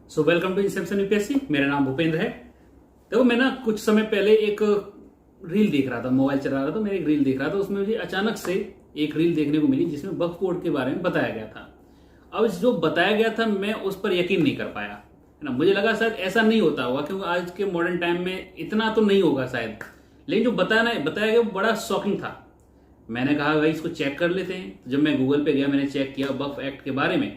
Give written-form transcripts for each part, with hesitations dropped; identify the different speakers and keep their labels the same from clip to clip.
Speaker 1: So welcome to inception UPSC. मेरा नाम भूपेंद्र है। देखो मैं ना कुछ समय पहले एक रील देख रहा था, मोबाइल चला रहा था, मैं एक रील देख रहा था। उसमें मुझे अचानक से एक रील देखने को मिली जिसमें वक्फ बोर्ड के बारे में बताया गया था। अब जो बताया गया था मैं उस पर यकीन नहीं कर पाया, है ना। मुझे लगा शायद ऐसा नहीं होता होगा क्योंकि आज के मॉडर्न टाइम में इतना तो नहीं होगा शायद, लेकिन जो बताया गया वो बड़ा शॉकिंग था। मैंने कहा भाई इसको चेक कर लेते हैं। तो जब मैं गूगल पे गया, मैंने चेक किया वक्फ एक्ट के बारे में,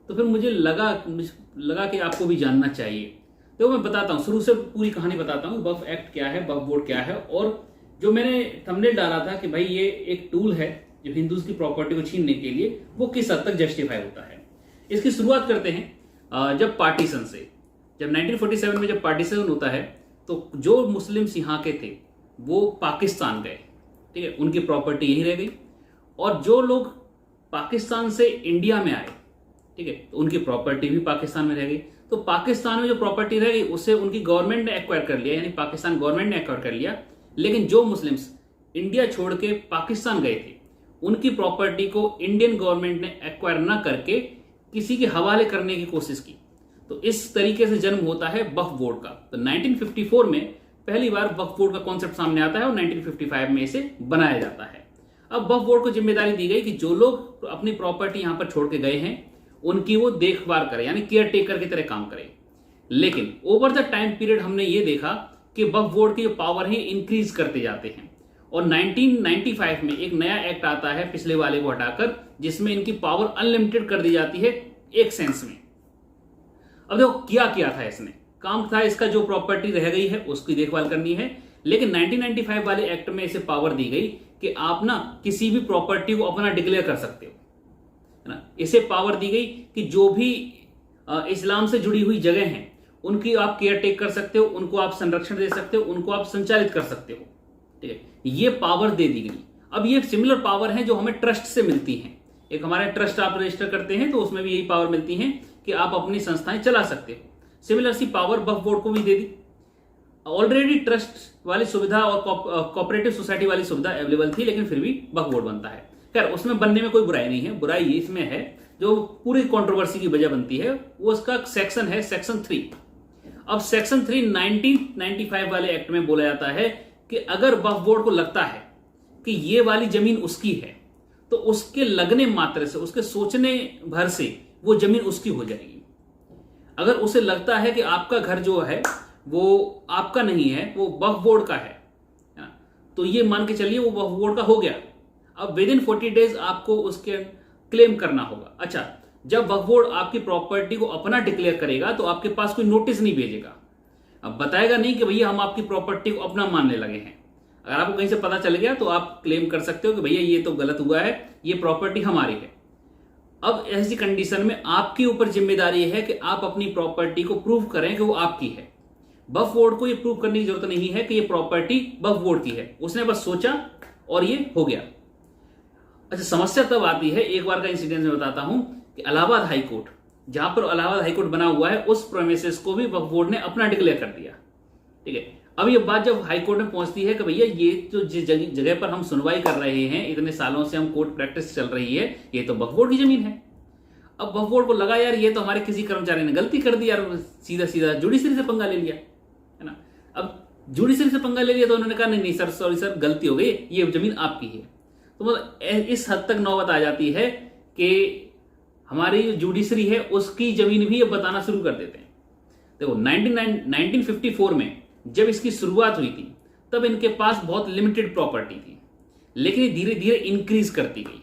Speaker 1: तो फिर मुझे लगा कि आपको भी जानना चाहिए। तो मैं बताता हूँ, शुरू से पूरी कहानी बताता हूँ। वक्फ एक्ट क्या है, वक्फ बोर्ड क्या है, और जो मैंने थंबनेल डाला था कि भाई ये एक टूल है जो हिंदूज की प्रॉपर्टी को छीनने के लिए, वो किस हद तक जस्टिफाई होता है। इसकी शुरुआत करते हैं जब पार्टीशन से। जब 1947 में जब पार्टीशन होता है तो जो मुस्लिम्स यहाँ के थे वो पाकिस्तान गए, ठीक है, उनकी प्रॉपर्टी यहीं रह गई। और जो लोग पाकिस्तान से इंडिया में आए, ठीक है, तो उनकी प्रॉपर्टी भी पाकिस्तान में रह गई। तो पाकिस्तान में जो प्रॉपर्टी रह गई उसे उनकी गवर्नमेंट ने एक्वायर कर लिया, यानी पाकिस्तान गवर्नमेंट ने एक्वायर कर लिया। लेकिन जो मुस्लिम्स इंडिया छोड़ के पाकिस्तान गए थे उनकी प्रॉपर्टी को इंडियन गवर्नमेंट ने एक्वायर ना करके किसी के हवाले करने की कोशिश की। तो इस तरीके से जन्म होता है वक्फ बोर्ड का। तो 1954 में पहली बार वक्फ बोर्ड का कॉन्सेप्ट सामने आता है और 1955 में इसे बनाया जाता है। अब वक्फ बोर्ड को जिम्मेदारी दी गई कि जो लोग अपनी प्रॉपर्टी यहां पर छोड़ के गए हैं उनकी वो देखभाल करे, यानी केयर टेकर की तरह काम करे। लेकिन ओवर द टाइम पीरियड हमने ये देखा कि वक्फ बोर्ड की जो पावर है इंक्रीज करते जाते हैं। और 1995 में एक नया एक्ट आता है पिछले वाले को हटाकर, जिसमें इनकी पावर अनलिमिटेड कर दी जाती है एक सेंस में। अब देखो किया था इसने, काम था इसका जो प्रॉपर्टी रह गई है उसकी देखभाल करनी है। लेकिन 1995 वाले एक्ट में इसे पावर दी गई कि आप ना किसी भी प्रॉपर्टी को अपना डिक्लेयर कर सकते हो, है ना। इसे पावर दी गई कि जो भी इस्लाम से जुड़ी हुई जगह हैं उनकी आप केयर टेक कर सकते हो, उनको आप संरक्षण दे सकते हो, उनको आप संचालित कर सकते हो, ठीक है। ये पावर दे दी गई। अब ये सिमिलर पावर है जो हमें ट्रस्ट से मिलती है। एक हमारे ट्रस्ट आप रजिस्टर करते हैं तो उसमें भी यही पावर मिलती है कि आप अपनी संस्थाएं चला सकते हो। सिमिलर सी पावर वक्फ बोर्ड को भी दे दी। ऑलरेडी ट्रस्ट वाली सुविधा और कोऑपरेटिव सोसाइटी वाली सुविधा अवेलेबल थी, लेकिन फिर भी वक्फ बोर्ड बनता है। खैर उसमें बनने में कोई बुराई नहीं है, बुराई इसमें है जो पूरी कंट्रोवर्सी की वजह बनती है, वो उसका सेक्शन है सेक्शन 3। अब सेक्शन 3 1995 वाले एक्ट में बोला जाता है कि अगर वक्फ बोर्ड को लगता है कि ये वाली जमीन उसकी है तो उसके लगने मात्र से, उसके सोचने भर से वो जमीन उसकी हो जाएगी। अगर उसे लगता है कि आपका घर जो है वो आपका नहीं है, वो वक्फ बोर्ड का है ना, तो ये मान के चलिए वो वक्फ बोर्ड का हो गया। अब विद इन 40 डेज आपको उसके क्लेम करना होगा। अच्छा, जब वक्फ बोर्ड आपकी प्रॉपर्टी को अपना डिक्लेयर करेगा तो आपके पास कोई नोटिस नहीं भेजेगा। अब बताएगा नहीं कि भैया हम आपकी प्रॉपर्टी को अपना मानने लगे हैं। अगर आपको कहीं से पता चल गया तो आप क्लेम कर सकते हो कि भैया ये तो गलत हुआ है, ये प्रॉपर्टी हमारी है। अब ऐसी कंडीशन में आपके ऊपर जिम्मेदारी है कि आप अपनी प्रॉपर्टी को प्रूव करें कि वो आपकी है। वक्फ बोर्ड को ये प्रूव करने की जरूरत नहीं है कि ये प्रॉपर्टी वक्फ बोर्ड की है, उसने बस सोचा और ये हो गया। अच्छा, समस्या तब आती है, एक बार का इंसिडेंट मैं बताता हूं कि इलाहाबाद हाई कोर्ट, जहां पर इलाहाबाद हाई कोर्ट बना हुआ है, उस प्रेमिसेस को भी वक्फ बोर्ड ने अपना डिक्लेयर कर दिया, ठीक है। अब ये बात जब हाई कोर्ट में पहुंचती है कि भैया ये जो जिस जगह पर हम सुनवाई कर रहे हैं, इतने सालों से हम कोर्ट प्रैक्टिस चल रही है, ये तो वक्फ बोर्ड की जमीन है। अब वक्फ बोर्ड को लगा यार ये तो हमारे किसी कर्मचारी ने गलती कर दी यार, सीधा सीधा जुडिशरी से पंगा ले लिया, है ना। अब जुडिशरी से पंगा ले लिया तो उन्होंने कहा नहीं सर, सॉरी सर, गलती हो गई, ये जमीन आपकी है। तो मतलब इस हद तक नौबत आ जाती है कि हमारी जो जुडिशरी है उसकी जमीन भी ये बताना शुरू कर देते हैं। देखो 1954 में जब इसकी शुरुआत हुई थी तब इनके पास बहुत लिमिटेड प्रॉपर्टी थी, लेकिन ये धीरे धीरे इंक्रीज करती गई।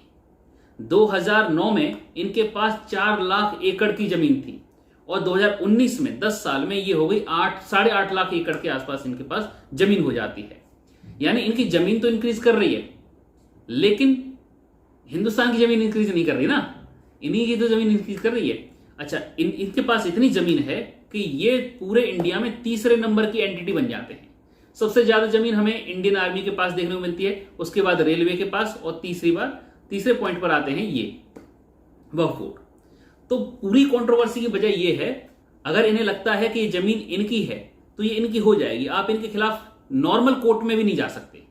Speaker 1: 2009 में इनके पास 4 लाख एकड़ की जमीन थी और 2019 में 10 साल में ये हो गई 8.5 लाख एकड़ के आसपास इनके पास जमीन हो जाती है। यानी इनकी जमीन तो इंक्रीज कर रही है, लेकिन हिंदुस्तान की जमीन इंक्रीज नहीं कर रही ना, इन्हीं की तो जमीन इंक्रीज कर रही है। अच्छा, इनके पास इतनी जमीन है कि ये पूरे इंडिया में तीसरे नंबर की एंटिटी बन जाते हैं। सबसे ज्यादा जमीन हमें इंडियन आर्मी के पास देखने को मिलती है, उसके बाद रेलवे के पास, और तीसरे पॉइंट पर आते हैं ये वक्फ बोर्ड। तो पूरी कंट्रोवर्सी की वजह यह है, अगर इन्हें लगता है कि ये जमीन इनकी है तो ये इनकी हो जाएगी। आप इनके खिलाफ नॉर्मल कोर्ट में भी नहीं जा सकते।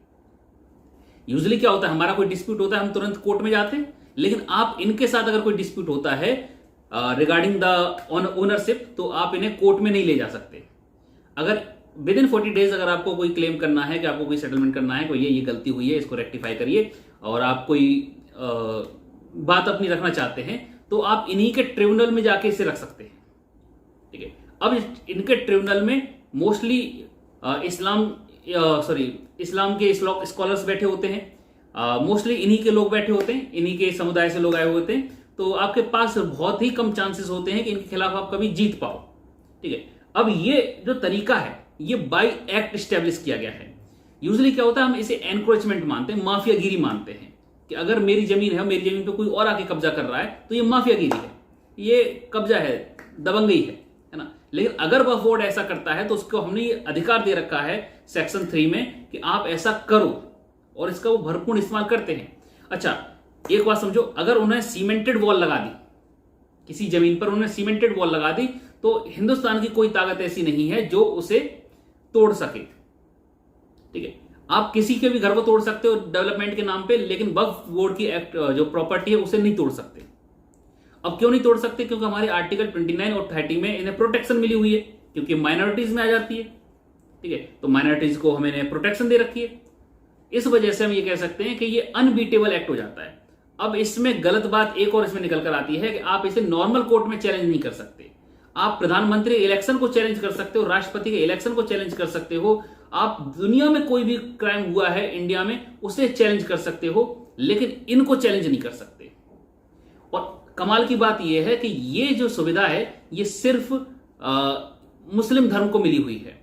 Speaker 1: यूजुअली क्या होता है, हमारा कोई डिस्प्यूट होता है हम तुरंत कोर्ट में जाते हैं, लेकिन आप इनके साथ अगर कोई डिस्प्यूट होता है, रिगार्डिंग द ओनरशिप, तो आप इन्हें कोर्ट में नहीं ले जा सकते। अगर विद इन 40 डेज अगर आपको कोई क्लेम करना है कि आपको कोई सेटलमेंट करना है, कोई ये गलती हुई है, इसको रेक्टिफाई करिए, और आप कोई बात अपनी रखना चाहते हैं, तो आप इन्हीं के ट्रिब्यूनल में जाके इसे रख सकते हैं। ठीक है, अब इनके ट्रिब्यूनल में मोस्टली इस्लाम के स्कॉलर्स बैठे होते हैं, मोस्टली इन्हीं के लोग बैठे होते हैं, इन्हीं के समुदाय से लोग आए हुए होते हैं, तो आपके पास बहुत ही कम चांसेस होते हैं कि इनके खिलाफ आप कभी जीत पाओ। ठीक है, अब ये जो तरीका है ये बाय एक्ट स्टैब्लिश किया गया है। यूजुअली क्या होता है, हम इसे एनक्रोचमेंट मानते हैं, माफियागिरी मानते हैं कि अगर मेरी जमीन है, मेरी जमीन पे कोई और आके कब्जा कर रहा है तो ये माफियागिरी है, ये कब्जा है, दबंगई है ना। लेकिन अगर वह बोर्ड ऐसा करता है तो उसको हमने ये अधिकार दे रखा है सेक्शन 3 में कि आप ऐसा करो, और इसका वो भरपूर इस्तेमाल करते हैं। अच्छा, एक बात समझो, अगर उन्होंने सीमेंटेड वॉल लगा दी, किसी जमीन पर उन्होंने सीमेंटेड वॉल लगा दी, तो हिंदुस्तान की कोई ताकत ऐसी नहीं है जो उसे तोड़ सके। ठीक है, आप किसी के भी घर को तोड़ सकते हो डेवलपमेंट के नाम पे, लेकिन वक्फ बोर्ड की एक्ट जो प्रॉपर्टी है उसे नहीं तोड़ सकते। अब क्यों नहीं तोड़ सकते? क्योंकि हमारे आर्टिकल 29 और 30 में इन्हें प्रोटेक्शन मिली हुई है, क्योंकि माइनॉरिटीज में आ जाती है। ठीक है, तो माइनॉरिटीज को हमें प्रोटेक्शन दे रखी है, इस वजह से हम ये कह सकते हैं कि ये अनबीटेबल एक्ट हो जाता है। अब इसमें गलत बात एक और इसमें निकल कर आती है कि आप इसे नॉर्मल कोर्ट में चैलेंज नहीं कर सकते। आप प्रधानमंत्री इलेक्शन को चैलेंज कर सकते हो, राष्ट्रपति के इलेक्शन को चैलेंज कर सकते हो, आप दुनिया में कोई भी क्राइम हुआ है इंडिया में उसे चैलेंज कर सकते हो, लेकिन इनको चैलेंज नहीं कर सकते। और कमाल की बात यह है कि ये जो सुविधा है ये सिर्फ मुस्लिम धर्म को मिली हुई है।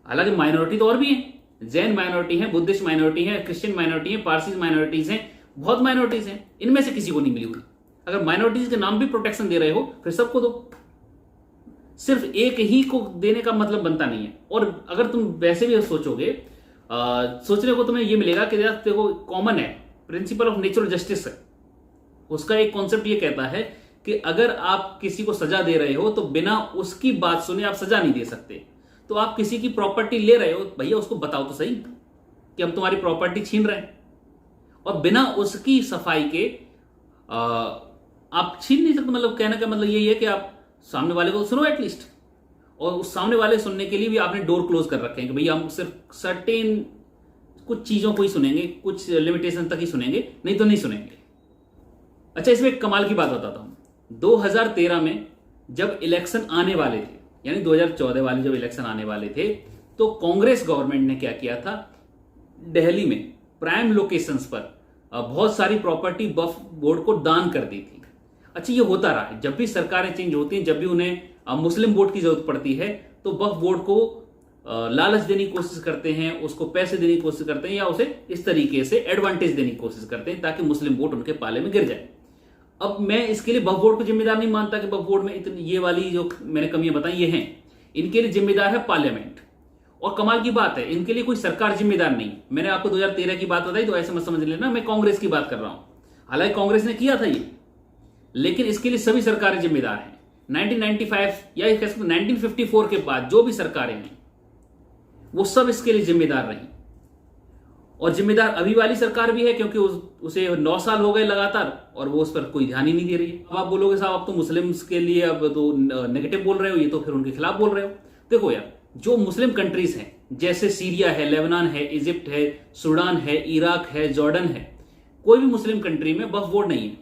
Speaker 1: हालांकि माइनॉरिटी तो और भी है, जैन माइनॉरिटी है, बुद्धिस्ट माइनॉरिटी है, क्रिश्चियन माइनॉरिटी है, पारसी माइनॉरिटीज हैं, बहुत माइनॉरिटीज हैं, इनमें से किसी को नहीं मिली हुई। अगर माइनॉरिटीज के नाम भी प्रोटेक्शन दे रहे हो फिर सबको दो, सिर्फ एक ही को देने का मतलब बनता नहीं है। और अगर तुम वैसे भी सोचोगे, सोचने को तुम्हें यह मिलेगा कि देखो कॉमन है, प्रिंसिपल ऑफ नेचुरल जस्टिस है, उसका एक कॉन्सेप्ट ये कहता है कि अगर आप किसी को सजा दे रहे हो तो बिना उसकी बात सुने आप सजा नहीं दे सकते। तो आप किसी की प्रॉपर्टी ले रहे हो, भैया उसको बताओ तो सही कि हम तुम्हारी प्रॉपर्टी छीन रहे हैं, और बिना उसकी सफाई के आप छीन नहीं सकते। मतलब कहने का मतलब यही है कि आप सामने वाले को सुनो एटलीस्ट, और उस सामने वाले सुनने के लिए भी आपने डोर क्लोज कर रखे हैं कि भैया हम सिर्फ सर्टेन कुछ चीजों को ही सुनेंगे, कुछ लिमिटेशन तक ही सुनेंगे, नहीं तो नहीं सुनेंगे। अच्छा, इसमें एक कमाल की बात बताता हूं। 2013 में जब इलेक्शन आने वाले थे, यानी 2014 वाले जब इलेक्शन आने वाले थे, तो कांग्रेस गवर्नमेंट ने क्या किया था, दिल्ली में प्राइम लोकेशंस पर बहुत सारी प्रॉपर्टी वक्फ बोर्ड को दान कर दी थी। अच्छा, ये होता रहा है, जब भी सरकारें चेंज होती हैं, जब भी उन्हें मुस्लिम वोट की जरूरत पड़ती है तो वक्फ बोर्ड को लालच देने की कोशिश करते हैं, उसको पैसे देने की कोशिश करते हैं, या उसे इस तरीके से एडवांटेज देने की कोशिश करते हैं ताकि मुस्लिम वोट उनके पाले में गिर जाए। अब मैं इसके लिए वक्फ बोर्ड को जिम्मेदार नहीं मानता कि वक्फ बोर्ड में इतनी ये वाली जो मैंने कमियां बताई ये हैं, इनके लिए जिम्मेदार है पार्लियामेंट। और कमाल की बात है, इनके लिए कोई सरकार जिम्मेदार नहीं। मैंने आपको 2013 की बात बताई तो ऐसे मत समझ लेना मैं कांग्रेस की बात कर रहा हूं, हालांकि कांग्रेस ने किया था ये, लेकिन इसके लिए सभी सरकारें जिम्मेदार हैं। 1995 या 1954 के बाद जो भी सरकारें हैं वो सब इसके लिए जिम्मेदार रही, और जिम्मेदार अभी वाली सरकार भी है क्योंकि उसे 9 साल हो गए लगातार और वो उस पर कोई ध्यान ही नहीं दे रही है। अब आप बोलोगे साहब अब तो मुस्लिम्स के लिए अब तो नेगेटिव बोल रहे हो, ये तो फिर उनके खिलाफ बोल रहे हो। देखो यार, जो मुस्लिम कंट्रीज हैं जैसे सीरिया है, लेबनान है, इजिप्ट है, सूडान है, इराक है, जॉर्डन है, कोई भी मुस्लिम कंट्री में वक्फ बोर्ड नहीं है,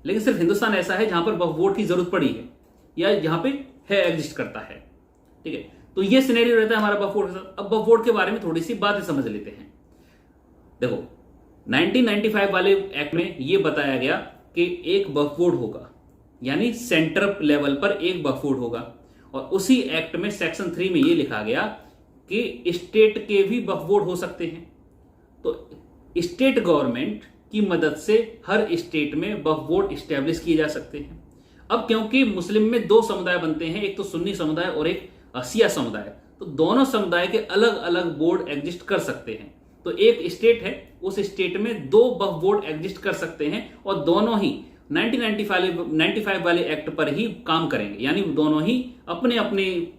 Speaker 1: लेकिन सिर्फ हिंदुस्तान ऐसा है जहां पर वक्फ बोर्ड की जरूरत पड़ी है या जहां पे है, एग्जिस्ट करता है। ठीक है, तो ये सिनेरियो रहता है हमारा वक्फ बोर्ड के साथ। अब वक्फ बोर्ड के बारे में थोड़ी सी बातें समझ लेते हैं। देखो, 1995 वाले एक्ट में यह बताया गया कि एक वक्फ बोर्ड होगा, यानी सेंटर लेवल पर एक वक्फ बोर्ड होगा, और उसी एक्ट में सेक्शन 3 में यह लिखा गया कि स्टेट के भी वक्फ बोर्ड हो सकते हैं। तो स्टेट गवर्नमेंट की मदद से हर स्टेट में वक्फ बोर्ड स्टैब्लिश किए जा सकते हैं। अब क्योंकि मुस्लिम में 2 समुदाय बनते हैं, एक तो सुन्नी समुदाय और एक शिया समुदाय, तो दोनों समुदाय के अलग अलग बोर्ड एग्जिस्ट कर सकते हैं। तो एक स्टेट है, उस स्टेट में 2 वक्फ बोर्ड एग्जिस्ट कर सकते हैं, और दोनों ही 1995 वाले एक्ट पर ही काम करेंगे, यानी दोनों ही अपने अपने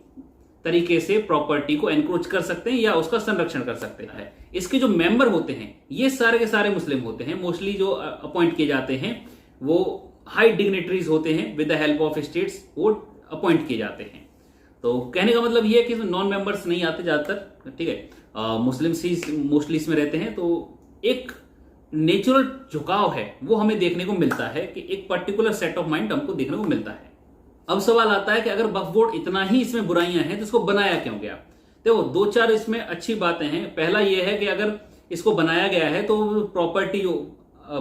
Speaker 1: तरीके से प्रॉपर्टी को एनक्रोच कर सकते हैं या उसका संरक्षण कर सकते हैं। इसके जो मेंबर होते हैं ये सारे के सारे मुस्लिम होते हैं। मोस्टली जो अपॉइंट किए जाते हैं वो हाई डिग्नेटरीज होते हैं with the help of states, वो अपॉइंट किए जाते हैं। तो कहने का मतलब ये है कि नॉन मेंबर्स नहीं आते ज्यादातर, ठीक है, मुस्लिम्स ही मोस्टली इसमें रहते हैं। तो एक नेचुरल झुकाव है वो हमें देखने को मिलता है कि एक पर्टिकुलर सेट ऑफ माइंड हमको देखने को मिलता है। अब सवाल आता है कि अगर वक्फ बोर्ड इतना ही इसमें बुराइयां हैं तो इसको बनाया क्यों गया? देखो, दो चार इसमें अच्छी बातें हैं। पहला यह है कि अगर इसको बनाया गया है तो प्रॉपर्टी जो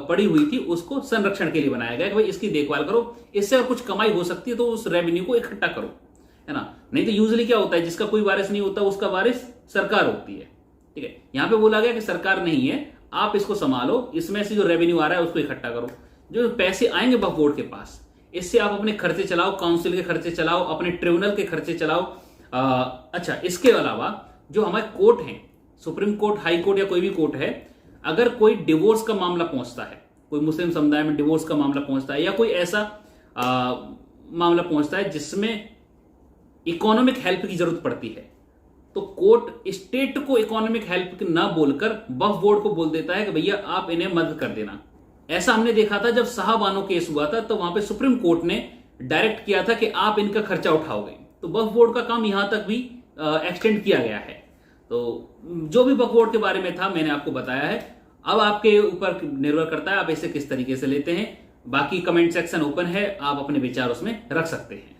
Speaker 1: पड़ी हुई थी उसको संरक्षण के लिए बनाया गया कि भाई इसकी देखभाल करो, इससे अगर कुछ कमाई हो सकती है तो उस रेवेन्यू को इकट्ठा करो, है ना। नहीं तो यूजुअली क्या होता है, जिसका कोई वारिस नहीं होता उसका वारिस सरकार होती है, ठीक है। यहां पे बोला गया कि सरकार नहीं है, आप इसको संभालो, इसमें से जो रेवेन्यू आ रहा है उसको इकट्ठा करो। जो पैसे आएंगे वक्फ बोर्ड के पास, इससे आप अपने खर्चे चलाओ, काउंसिल के खर्चे चलाओ, अपने ट्रिब्यूनल के खर्चे चलाओ। अच्छा, इसके अलावा जो हमारे कोर्ट हैं, सुप्रीम कोर्ट, हाई कोर्ट या कोई भी कोर्ट है, अगर कोई डिवोर्स का मामला पहुंचता है, कोई मुस्लिम समुदाय में डिवोर्स का मामला पहुंचता है या कोई ऐसा मामला पहुंचता है जिसमें इकोनॉमिक हेल्प की जरूरत पड़ती है, तो कोर्ट स्टेट को इकोनॉमिक हेल्प ना बोलकर वक्फ बोर्ड को बोल देता है कि भैया आप इन्हें मदद कर देना। ऐसा हमने देखा था जब साहबानो केस हुआ था, तो वहां पे सुप्रीम कोर्ट ने डायरेक्ट किया था कि आप इनका खर्चा उठाओगे। तो वक्फ बोर्ड का काम यहां तक भी एक्सटेंड किया गया है। तो जो भी वक्फ बोर्ड के बारे में था मैंने आपको बताया है। अब आपके ऊपर निर्भर करता है आप इसे किस तरीके से लेते हैं। बाकी कमेंट सेक्शन ओपन है, आप अपने विचार उसमें रख सकते हैं।